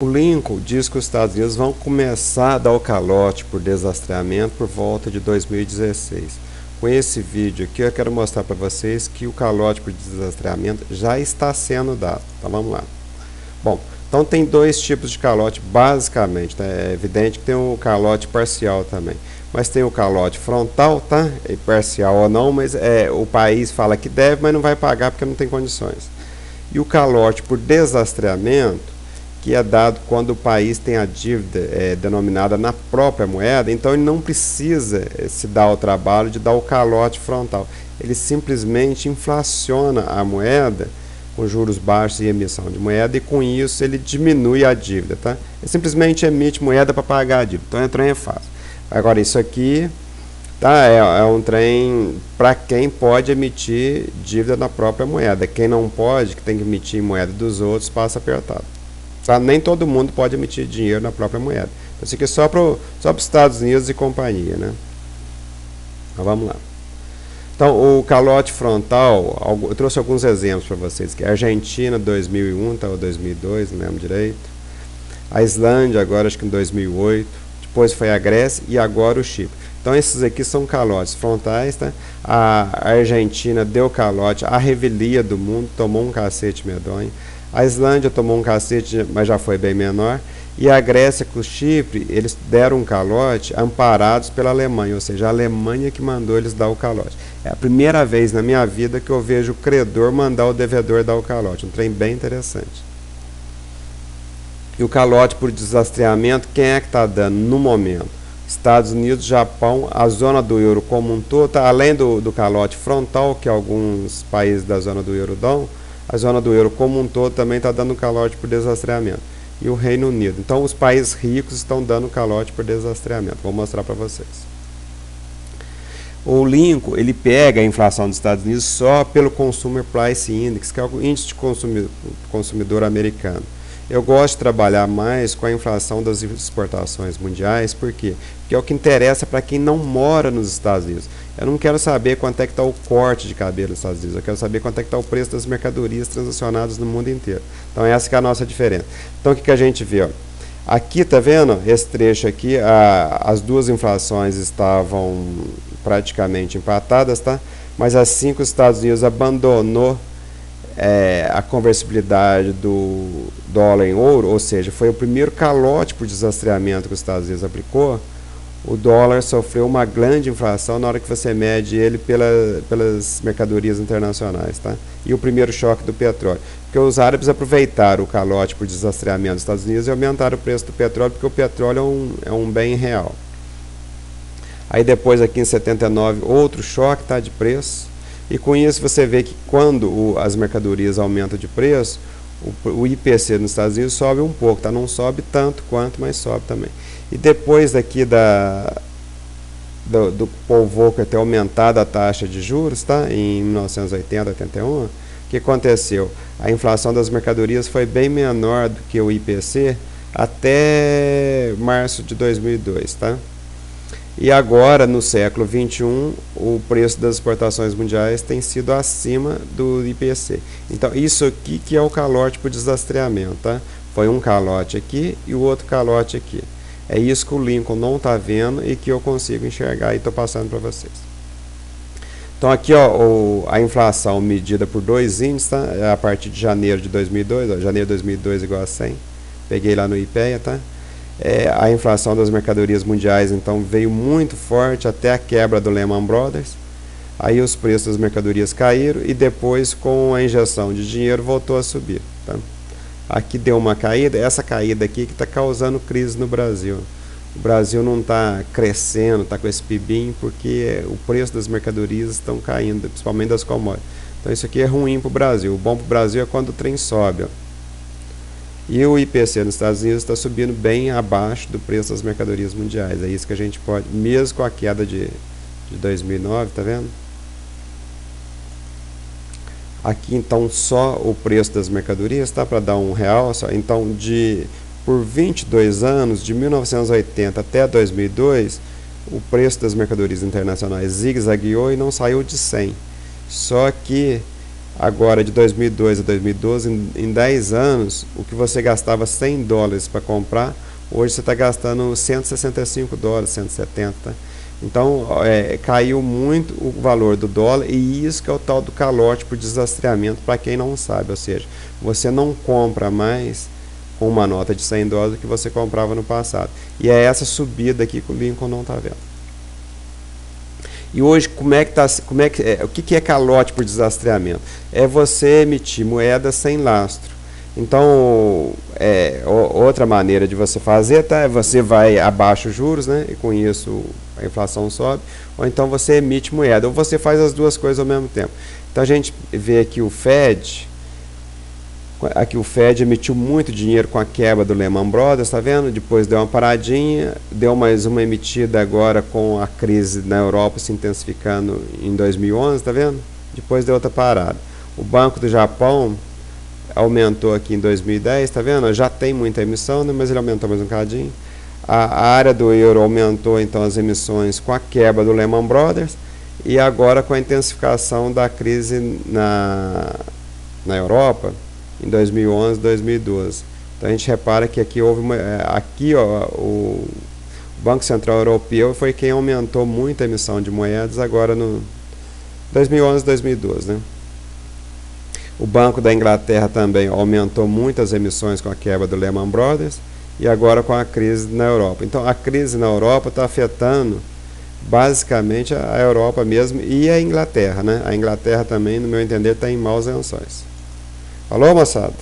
O Lincoln diz que os Estados Unidos vão começar a dar o calote por desastrejamento por volta de 2016. Com esse vídeo aqui eu quero mostrar para vocês que o calote por desastrejamento já está sendo dado. Então vamos lá. Bom, então tem dois tipos de calote basicamente, tá? É evidente que tem o calote parcial também. Mas tem o calote frontal, tá? É parcial ou não, mas o país fala que deve, mas não vai pagar porque não tem condições. E o calote por desastrejamento, que é dado quando o país tem a dívida denominada na própria moeda, então ele não precisa se dar o trabalho de dar o calote frontal. Ele simplesmente inflaciona a moeda com juros baixos e emissão de moeda, e com isso ele diminui a dívida. Tá? Ele simplesmente emite moeda para pagar a dívida. Então o trem é fácil. Agora isso aqui tá, é um trem para quem pode emitir dívida na própria moeda. Quem não pode, que tem que emitir moeda dos outros, passa apertado. Tá? Nem todo mundo pode emitir dinheiro na própria moeda. Então, isso aqui é só para os Estados Unidos e companhia. Né? Então, vamos lá. Então, o calote frontal, eu trouxe alguns exemplos para vocês. Que é a Argentina, 2001, tá, ou 2002, não lembro direito. A Islândia, agora acho que em 2008. Depois foi a Grécia e agora o Chipre. Então, esses aqui são calotes frontais. Tá? A Argentina deu calote, a revelia do mundo, tomou um cacete medonho. A Islândia tomou um cacete, mas já foi bem menor. E a Grécia com o Chipre, eles deram um calote amparados pela Alemanha, ou seja, a Alemanha que mandou eles dar o calote. É a primeira vez na minha vida que eu vejo o credor mandar o devedor dar o calote. Um trem bem interessante. E o calote por desastrejamento, quem é que está dando no momento? Estados Unidos, Japão, a zona do euro como um todo, tá? Além do calote frontal, que alguns países da zona do euro dão, a zona do euro como um todo também está dando calote por desastrejamento. E o Reino Unido. Então, os países ricos estão dando calote por desastrejamento. Vou mostrar para vocês. O Lincoln, ele pega a inflação dos Estados Unidos só pelo Consumer Price Index, que é o índice de consumidor americano. Eu gosto de trabalhar mais com a inflação das exportações mundiais, por quê? Porque é o que interessa para quem não mora nos Estados Unidos. Eu não quero saber quanto é que está o corte de cabelo nos Estados Unidos, eu quero saber quanto é que está o preço das mercadorias transacionadas no mundo inteiro. Então essa que é a nossa diferença. Então o que a gente vê? Ó? Aqui, tá vendo? Esse trecho aqui, as duas inflações estavam praticamente empatadas, tá? Mas assim que os Estados Unidos abandonou a conversibilidade do dólar em ouro, ou seja, foi o primeiro calote por desastrejamento que os Estados Unidos aplicou, o dólar sofreu uma grande inflação na hora que você mede ele pelas mercadorias internacionais. Tá? E o primeiro choque do petróleo. Porque os árabes aproveitaram o calote por desastrejamento dos Estados Unidos e aumentaram o preço do petróleo, porque o petróleo é um bem real. Aí depois, aqui em 79, outro choque tá, de preço. E com isso você vê que quando as mercadorias aumentam de preço, o IPC nos Estados Unidos sobe um pouco, tá? Não sobe tanto quanto, mas sobe também. E depois daqui do Paul Volcker ter aumentado a taxa de juros, tá? Em 1980, 81, o que aconteceu? A inflação das mercadorias foi bem menor do que o IPC até março de 2002, tá? E agora, no século XXI, o preço das exportações mundiais tem sido acima do IPC. Então, isso aqui que é o calote por desastrejamento. Tá? Foi um calote aqui e o outro calote aqui. É isso que o Lincoln não está vendo e que eu consigo enxergar e estou passando para vocês. Então, aqui ó, a inflação medida por dois índices, tá? É a partir de janeiro de 2002, ó, janeiro de 2002 igual a 100. Peguei lá no IPEA, tá? A inflação das mercadorias mundiais então veio muito forte até a quebra do Lehman Brothers. Aí os preços das mercadorias caíram e depois, com a injeção de dinheiro, voltou a subir. Tá? Aqui deu uma caída, essa caída aqui que está causando crise no Brasil. O Brasil não está crescendo, está com esse PIBinho, porque o preço das mercadorias estão caindo, principalmente das commodities. Então isso aqui é ruim para o Brasil. O bom para o Brasil é quando o trem sobe. Ó. E o IPC nos Estados Unidos está subindo bem abaixo do preço das mercadorias mundiais. É isso que a gente pode, mesmo com a queda de 2009, tá vendo? Aqui então só o preço das mercadorias, tá? Para dar um real só. Então por 22 anos, de 1980 até 2002, o preço das mercadorias internacionais zigue-zagueou e não saiu de 100. Só que Agora, de 2002 a 2012, em 10 anos, o que você gastava $100 para comprar, hoje você está gastando $165, 170. Então, caiu muito o valor do dólar, e isso que é o tal do calote por desastreamento, para quem não sabe. Ou seja, você não compra mais com uma nota de $100 do que você comprava no passado. E é essa subida aqui que o Lincoln não está vendo. E hoje, o que é calote por desastreamento? É você emitir moeda sem lastro. Então, outra maneira de você fazer, tá? Você vai abaixo os juros, né? E com isso a inflação sobe. Ou então você emite moeda. Ou você faz as duas coisas ao mesmo tempo. Então a gente vê aqui o Fed. Aqui o Fed emitiu muito dinheiro com a quebra do Lehman Brothers, tá vendo? Depois deu uma paradinha, deu mais uma emitida agora com a crise na Europa se intensificando em 2011, tá vendo? Depois deu outra parada. O Banco do Japão aumentou aqui em 2010, tá vendo? Já tem muita emissão, né? Mas ele aumentou mais um cadinho. A área do euro aumentou então as emissões com a quebra do Lehman Brothers e agora com a intensificação da crise na Europa em 2011, 2012. Então a gente repara que aqui houve o Banco Central Europeu foi quem aumentou muito a emissão de moedas agora no 2011, 2012, né? O Banco da Inglaterra também aumentou muitas emissões com a quebra do Lehman Brothers e agora com a crise na Europa. Então a crise na Europa está afetando basicamente a Europa mesmo e a Inglaterra, né? A Inglaterra também, no meu entender, está em maus lençóis. Falou, moçada?